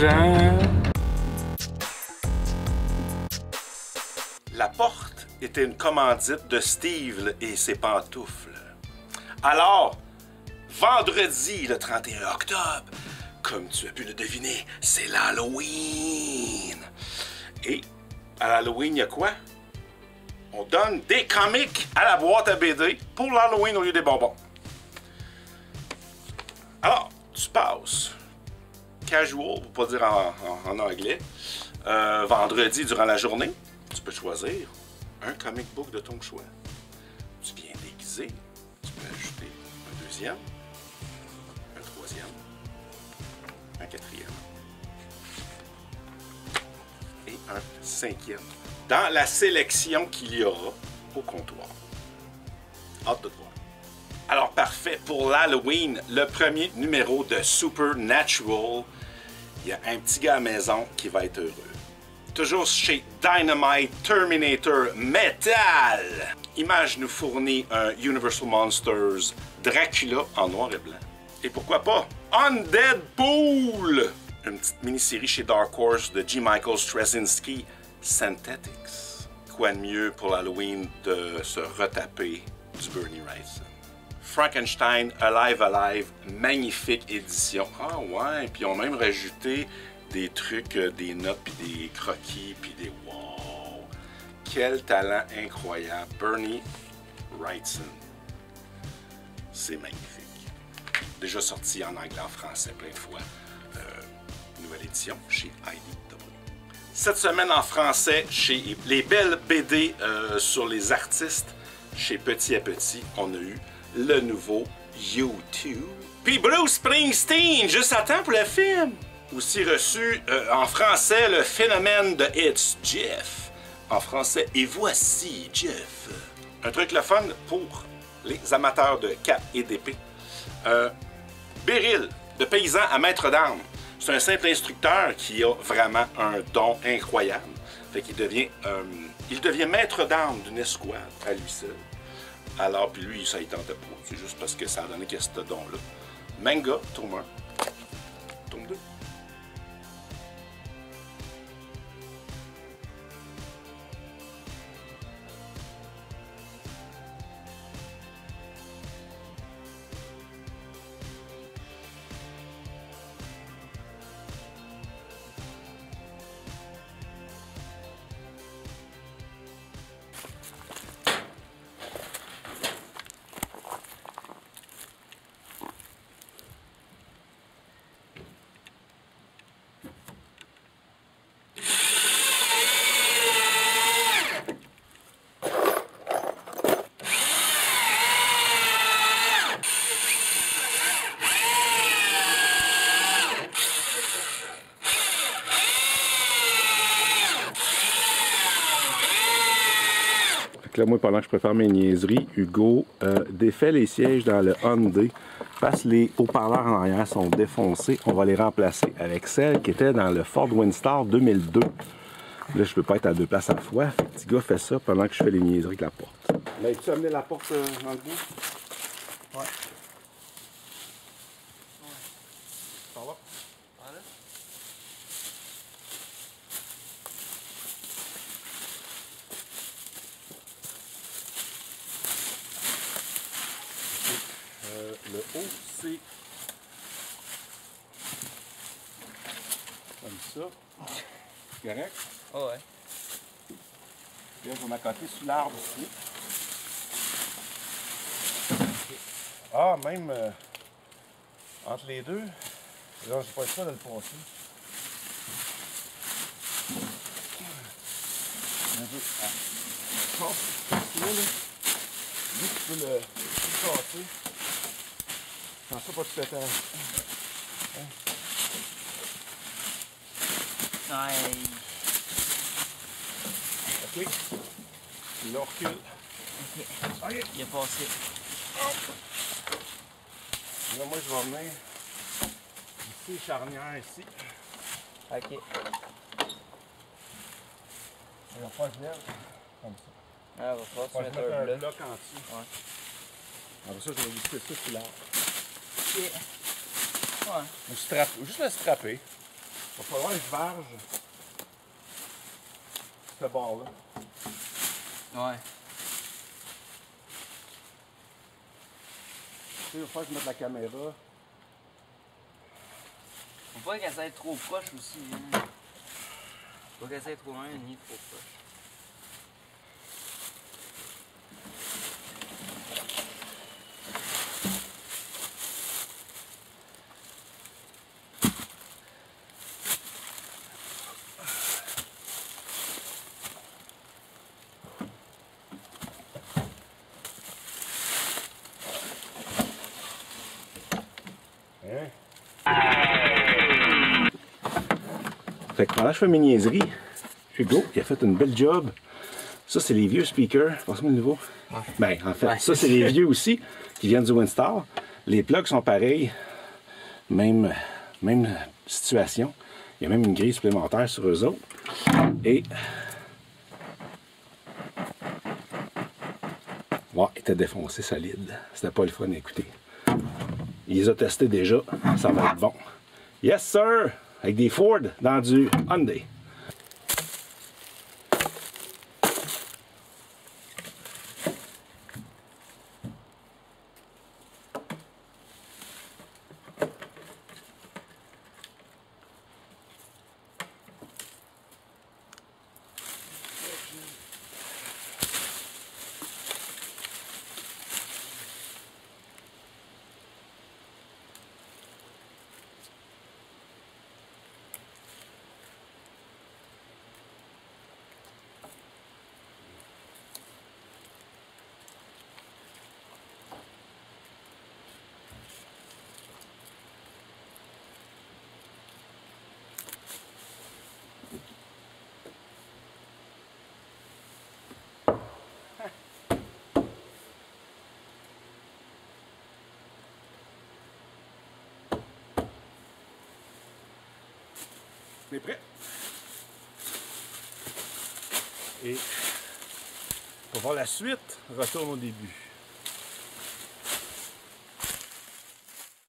l'argent. La porte était une commandite de Steve et ses pantoufles. Alors, vendredi, le 31 octobre, comme tu as pu le deviner, c'est l'Halloween. Et à l'Halloween, il y a quoi? On donne des comics à la boîte à BD pour l'Halloween au lieu des bonbons. Alors, tu passes casual, pour pas dire en anglais, vendredi durant la journée, tu peux choisir un comic book de ton choix. Tu viens déguiser, tu peux ajouter un deuxième, un troisième, un quatrième et un cinquième dans la sélection qu'il y aura au comptoir. Hâte de te voir. Alors parfait, pour l'Halloween, le premier numéro de Supernatural, il y a un petit gars à la maison qui va être heureux. Toujours chez Dynamite Terminator Metal. Image nous fournit un Universal Monsters Dracula en noir et blanc. Et pourquoi pas Undead Pool, une petite mini-série chez Dark Horse de G. Michael Straczynski, Synthetics. Quoi de mieux pour l'Halloween de se retaper du Bernie Wrightson. Frankenstein Alive, magnifique édition. Ah ouais, puis ils ont même rajouté des trucs, des notes, puis des croquis, puis des wow! Quel talent incroyable! Bernie Wrightson. C'est magnifique. Déjà sorti en anglais, en français, plein de fois. Nouvelle édition chez IDW. Cette semaine en français, chez les belles BD sur les artistes, chez Petit à Petit, on a eu le nouveau YouTube. Puis Bruce Springsteen, juste à temps pour le film. Aussi reçu en français le phénomène de It's Jeff. En français, et voici Jeff. Un truc le fun pour les amateurs de cap et d'épée. Beryl, de paysan à maître d'armes. C'est un simple instructeur qui a vraiment un don incroyable. Fait qu'il devient, il devient maître d'armes d'une escouade à lui seul. Alors, puis lui, ça il tentait pas. C'est juste parce que ça a donné qu'il y a ce don-là. Manga, tome 1. Tome 2. Là, moi, pendant que je prépare mes niaiseries, Hugo défait les sièges dans le Hyundai parce que les haut-parleurs en arrière sont défoncés. On va les remplacer avec celles qui étaient dans le Ford Windstar 2002. Là, je peux pas être à deux places à la fois. Le petit gars fait ça pendant que je fais les niaiseries avec la porte. Mais tu as amené la porte dans le bout? Ouais. Ça va? Voilà. Le haut, c'est comme ça. Correct? Oh ouais. Là, je vais m'accoter sous l'arbre ici. Okay. Ah, même entre les deux, là, j'ai pas le choix de le passer. Un peu. Ah. Là, lui, tu peux le passer. Sans ça, pas de pétage. Hein? Ouais. OK. Là, on recule. OK. OK. Il est passé. Là, moi, je vais venir ici, charnière, ici. OK. Il va pas se lève comme ça. Ah, va falloir que tu Je mettes vais un mettre un bloc. bloc en dessous. Ouais. Après ça, je vais visser ça sur l'arbre. OK. Ouais. Juste le strapper. va falloir que je varge ce bord-là. Ouais. Il va falloir que je mette la caméra. Faut pas qu'elle soit trop proche aussi. Hein. Faut pas qu'elle soit trop loin ni trop proche. Fait que pendant que je fais mes niaiseries, Hugo, il a fait une belle job. Ça, c'est les vieux speakers. Passe-moi le nouveau. Ouais. Ben, en fait, Ouais. ça, c'est les vieux aussi, qui viennent du Windstar. Les plugs sont pareils. Même situation. Il y a même une grille supplémentaire sur eux autres. Et... ouais, il était défoncé solide. C'était pas le fun à écouter. Il les a testés déjà. Ça va être bon. Yes, sir! Avec des Ford dans du Hyundai. On est prêt. Et pour voir la suite, retourne au début.